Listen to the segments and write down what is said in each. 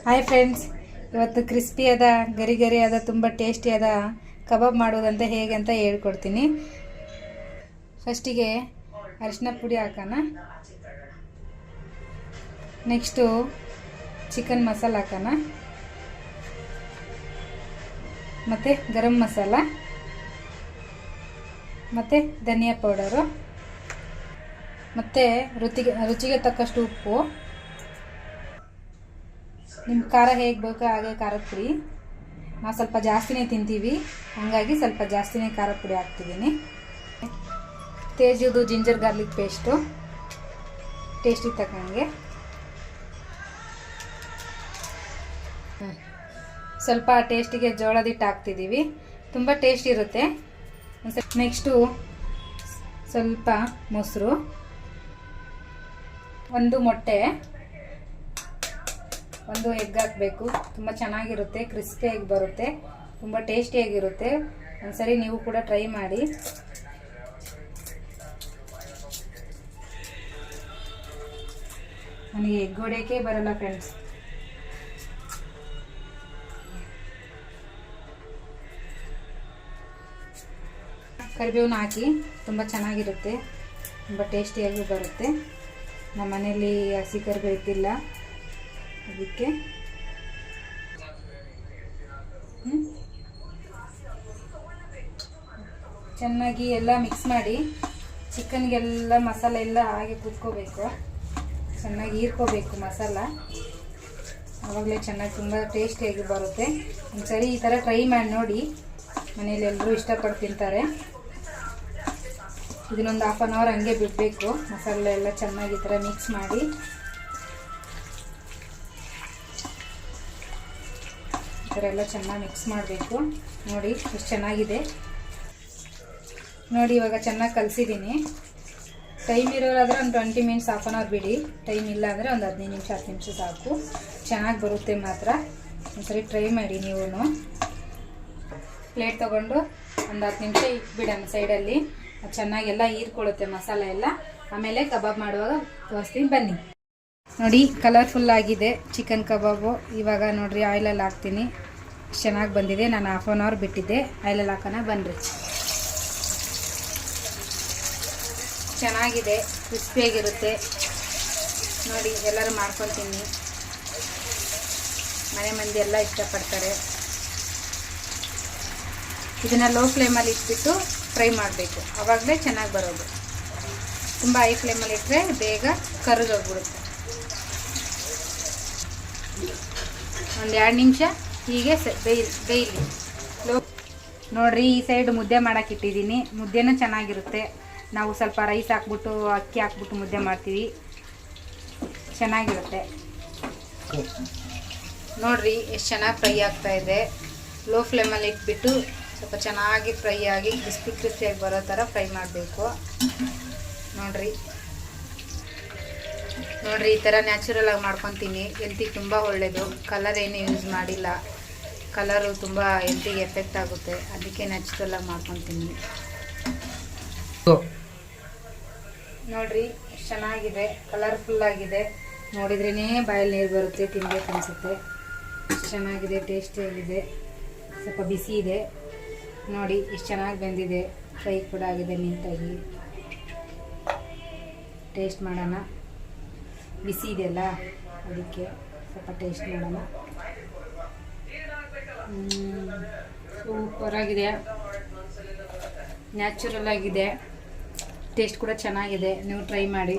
Hi friends, ಇವತ್ತು ಕ್ರಿಸ್ಪಿಯಾದ ಗರಿ ಗರಿಯಾದ ತುಂಬ ಟೇಸ್ಟಿಯಾದ ಕಬಾಬ್ ಮಾಡೋದಂತ ಹೇಗೆ ಅಂತ ಹೇಳ್ಕೊಡ್ತೀನಿ. ಫಸ್ಟಿಗೆ ಅರಿಶಿನ ಪುಡಿ ಹಾಕೋಣ. ನೆಕ್ಸ್ಟು ಚಿಕನ್ ಮಸಾಲ ಹಾಕೋಣ, ಮತ್ತು ಗರಂ ಮಸಾಲ, ಮತ್ತು ಧನಿಯಾ ಪೌಡರು, ಮತ್ತು ರುಚಿಗೆ ತಕ್ಕಷ್ಟು ಉಪ್ಪು. ನಿಮ್ಮ ಖಾರ ಹೇಗೆ ಬೇಕೋ ಹಾಗೆ ಖಾರದ ಪುಡಿ. ನಾವು ಸ್ವಲ್ಪ ಜಾಸ್ತಿನೇ ತಿಂತೀವಿ, ಹಾಗಾಗಿ ಸ್ವಲ್ಪ ಜಾಸ್ತಿನೇ ಖಾರದ ಪುಡಿ ಹಾಕ್ತಿದ್ದೀನಿ. ತೇಜುದು ಜಿಂಜರ್ ಗಾರ್ಲಿಕ್ ಪೇಸ್ಟು ಟೇಸ್ಟಿಗೆ ತಕ್ಕಂಗೆ. ಸ್ವಲ್ಪ ಟೇಸ್ಟಿಗೆ ಜೋಳದ ಹಿಟ್ಟು ಹಾಕ್ತಿದ್ದೀವಿ, ತುಂಬ ಟೇಸ್ಟ್ ಇರುತ್ತೆ. ನೆಕ್ಸ್ಟು ಸ್ವಲ್ಪ ಮೊಸರು, ಒಂದು ಮೊಟ್ಟೆ, ಒಂದು ಎಗ್ ಹಾಕಬೇಕು. ತುಂಬ ಚೆನ್ನಾಗಿರುತ್ತೆ, ಕ್ರಿಸ್ಪಿಯಾಗಿ ಬರುತ್ತೆ, ತುಂಬ ಟೇಸ್ಟಿಯಾಗಿರುತ್ತೆ. ಒಂದ್ಸರಿ ನೀವು ಕೂಡ ಟ್ರೈ ಮಾಡಿ. ನನಗೆ ಎಗ್ ಹೊಡೆಯೋಕ್ಕೆ ಬರಲ್ಲ ಫ್ರೆಂಡ್ಸ್. ಕರಿಬೇವನ್ನ ಹಾಕಿ ತುಂಬ ಚೆನ್ನಾಗಿರುತ್ತೆ, ತುಂಬ ಟೇಸ್ಟಿಯಾಗಿ ಬರುತ್ತೆ. ನಮ್ಮ ಮನೆಯಲ್ಲಿ ಹಸಿ ಕರಿಬೇವು ಇದ್ದಿಲ್ಲ, ಅದಕ್ಕೆ ಚೆನ್ನಾಗಿ ಎಲ್ಲ ಮಿಕ್ಸ್ ಮಾಡಿ ಚಿಕನ್ಗೆಲ್ಲ ಮಸಾಲೆ ಎಲ್ಲ ಹಾಗೆ ಕುತ್ಕೋಬೇಕು, ಚೆನ್ನಾಗಿ ಹೀರ್ಕೋಬೇಕು ಮಸಾಲ. ಆವಾಗಲೇ ಚೆನ್ನಾಗಿ ತುಂಬ ಟೇಸ್ಟಿಯಾಗಿ ಬರುತ್ತೆ. ಒಂದ್ಸರಿ ಈ ಥರ ಟ್ರೈ ಮಾಡಿ ನೋಡಿ, ಮನೇಲಿ ಎಲ್ಲರೂ ಇಷ್ಟಪಟ್ಟು ತಿಂತಾರೆ. ಇದನ್ನೊಂದು ಹಾಫ್ ಆನ್ ಅವರ್ ಹಂಗೆ ಬಿಡಬೇಕು. ಮಸಾಲೆ ಎಲ್ಲ ಚೆನ್ನಾಗಿ ಈ ಥರ ಮಿಕ್ಸ್ ಮಾಡಿ ಈ ಥರ ಎಲ್ಲ ಚೆನ್ನಾಗಿ ಮಿಕ್ಸ್ ಮಾಡಬೇಕು. ನೋಡಿ ಎಷ್ಟು ಚೆನ್ನಾಗಿದೆ ನೋಡಿ. ಇವಾಗ ಚೆನ್ನಾಗಿ ಕಲಿಸಿದ್ದೀನಿ. ಟೈಮ್ ಇರೋರಾದರೆ ಒಂದು 20 ಮಿನಿಟ್ಸ್ ಹಾಫ್ ಆನ್ ಅವರ್ ಬಿಡಿ. ಟೈಮ್ ಇಲ್ಲ ಅಂದರೆ ಒಂದು 15 ನಿಮಿಷ 10 ನಿಮಿಷ ಸಾಕು, ಚೆನ್ನಾಗಿ ಬರುತ್ತೆ ಮಾತ್ರ. ಒಂದ್ಸರಿ ಟ್ರೈ ಮಾಡಿ ನೀವು. ಪ್ಲೇಟ್ ತೊಗೊಂಡು ಒಂದು 10 ನಿಮಿಷ ಇಟ್ಬಿಡೋಣ ಸೈಡಲ್ಲಿ. ಅದು ಚೆನ್ನಾಗೆಲ್ಲ ಹೀರ್ಕೊಳ್ಳುತ್ತೆ ಮಸಾಲೆ ಎಲ್ಲ. ಆಮೇಲೆ ಕಬಾಬ್ ಮಾಡುವಾಗ ತೋರಿಸ್ತೀನಿ ಬನ್ನಿ. ನೋಡಿ ಕಲರ್ಫುಲ್ ಆಗಿದೆ ಚಿಕನ್ ಕಬಾಬು. ಇವಾಗ ನೋಡಿರಿ ಆಯಿಲಲ್ಲಿ ಹಾಕ್ತೀನಿ. ಚೆನ್ನಾಗಿ ಬಂದಿದೆ. ನಾನು ಹಾಫ್ ಆನ್ ಅವರ್ ಬಿಟ್ಟಿದ್ದೆ. ಆಯಿಲಲ್ಲಿ ಹಾಕೋಣ ಬನ್ನಿರಿ. ಚೆನ್ನಾಗಿದೆ, ಕ್ರಿಸ್ಪಿಯಾಗಿರುತ್ತೆ. ನೋಡಿ ಎಲ್ಲರೂ ಮಾಡ್ಕೊತೀನಿ. ಮನೆ ಮಂದಿ ಎಲ್ಲ ಇಷ್ಟಪಡ್ತಾರೆ. ಇದನ್ನು ಲೋ ಫ್ಲೇಮಲ್ಲಿ ಇಟ್ಬಿಟ್ಟು ಫ್ರೈ ಮಾಡಬೇಕು, ಆವಾಗಲೇ ಚೆನ್ನಾಗಿ ಬರೋದು. ತುಂಬ ಹೈ ಫ್ಲೇಮಲ್ಲಿ ಇಟ್ಟರೆ ಬೇಗ ಕರಿದೋಗ್ಬಿಡುತ್ತೆ. ಒಂದು 2 ನಿಮಿಷ ಹೀಗೆ ಬೇಯಲಿ. ನೋಡಿರಿ, ಈ ಸೈಡ್ ಮುದ್ದೆ ಮಾಡೋಕೆ ಇಟ್ಟಿದ್ದೀನಿ. ಮುದ್ದೆನೂ ಚೆನ್ನಾಗಿರುತ್ತೆ. ನಾವು ಸ್ವಲ್ಪ ರೈಸ್ ಹಾಕ್ಬಿಟ್ಟು ಅಕ್ಕಿ ಹಾಕ್ಬಿಟ್ಟು ಮುದ್ದೆ ಮಾಡ್ತೀವಿ, ಚೆನ್ನಾಗಿರುತ್ತೆ. ನೋಡಿರಿ ಎಷ್ಟು ಚೆನ್ನಾಗಿ ಫ್ರೈ ಆಗ್ತಾಯಿದೆ. ಲೋ ಫ್ಲೇಮಲ್ಲಿ ಇಟ್ಬಿಟ್ಟು ಸ್ವಲ್ಪ ಚೆನ್ನಾಗಿ ಫ್ರೈ ಆಗಿ ಕ್ರಿಸ್ಪಿಯಾಗಿ ಬರೋ ಥರ ಫ್ರೈ ಮಾಡಬೇಕು. ನೋಡಿರಿ ಈ ಥರ ನ್ಯಾಚುರಲಾಗಿ ಮಾಡ್ಕೊತೀನಿ. ಹೆಲ್ತಿಗೆ ತುಂಬ ಒಳ್ಳೆಯದು. ಕಲರ್ ಏನು ಯೂಸ್ ಮಾಡಿಲ್ಲ. ಕಲರು ತುಂಬ ಹೆಲ್ತಿಗೆ ಎಫೆಕ್ಟ್ ಆಗುತ್ತೆ, ಅದಕ್ಕೆ ನ್ಯಾಚುರಲಾಗಿ ಮಾಡ್ಕೊತೀನಿ. ನೋಡಿರಿ ಎಷ್ಟು ಚೆನ್ನಾಗಿದೆ, ಕಲರ್ಫುಲ್ಲಾಗಿದೆ. ನೋಡಿದ್ರೇ ಬಾಯಲ್ಲಿ ನೀರು ಬರುತ್ತೆ, ತಿನ್ಬೇಕು ಅನಿಸುತ್ತೆ. ಎಷ್ಟು ಚೆನ್ನಾಗಿದೆ, ಟೇಸ್ಟಿಯಾಗಿದೆ. ಸ್ವಲ್ಪ ಬಿಸಿ ಇದೆ. ನೋಡಿ ಎಷ್ಟು ಚೆನ್ನಾಗಿ ಬಂದಿದೆ. ಫ್ರೈ ಕೂಡ ಆಗಿದೆ ನೀಟಾಗಿ. ಟೇಸ್ಟ್ ಮಾಡೋಣ. ಬಿಸಿ ಇದೆಯಲ್ಲ ಅದಕ್ಕೆ ಸ್ವಲ್ಪ ಟೇಸ್ಟ್ ಮಾಡೋಣ. ಸೂಪರ್ ಆಗಿದೆ, ನ್ಯಾಚುರಲ್ ಆಗಿದೆ. ಟೇಸ್ಟ್ ಕೂಡ ಚೆನ್ನಾಗಿದೆ. ನೀವು ಟ್ರೈ ಮಾಡಿ.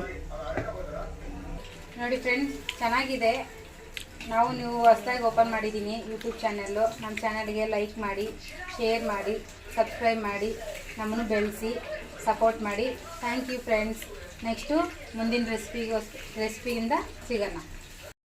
ನೋಡಿ ಫ್ರೆಂಡ್ಸ್, ಚೆನ್ನಾಗಿದೆ. ನೀವು ಹೊಸದಾಗಿ ಓಪನ್ ಮಾಡಿದ್ದೀನಿ ಯೂಟ್ಯೂಬ್ ಚಾನಲ್ಲು. ನಮ್ಮ ಚಾನಲ್ಗೆ ಲೈಕ್ ಮಾಡಿ, ಶೇರ್ ಮಾಡಿ, ಸಬ್ಸ್ಕ್ರೈಬ್ ಮಾಡಿ, ನಮ್ಮನ್ನು ಬೆಳೆಸಿ ಸಪೋರ್ಟ್ ಮಾಡಿ. Thank you friends. ನೆಕ್ಸ್ಟು ಮುಂದಿನ ರೆಸಿಪಿಯಿಂದ ಸಿಗೋಣ.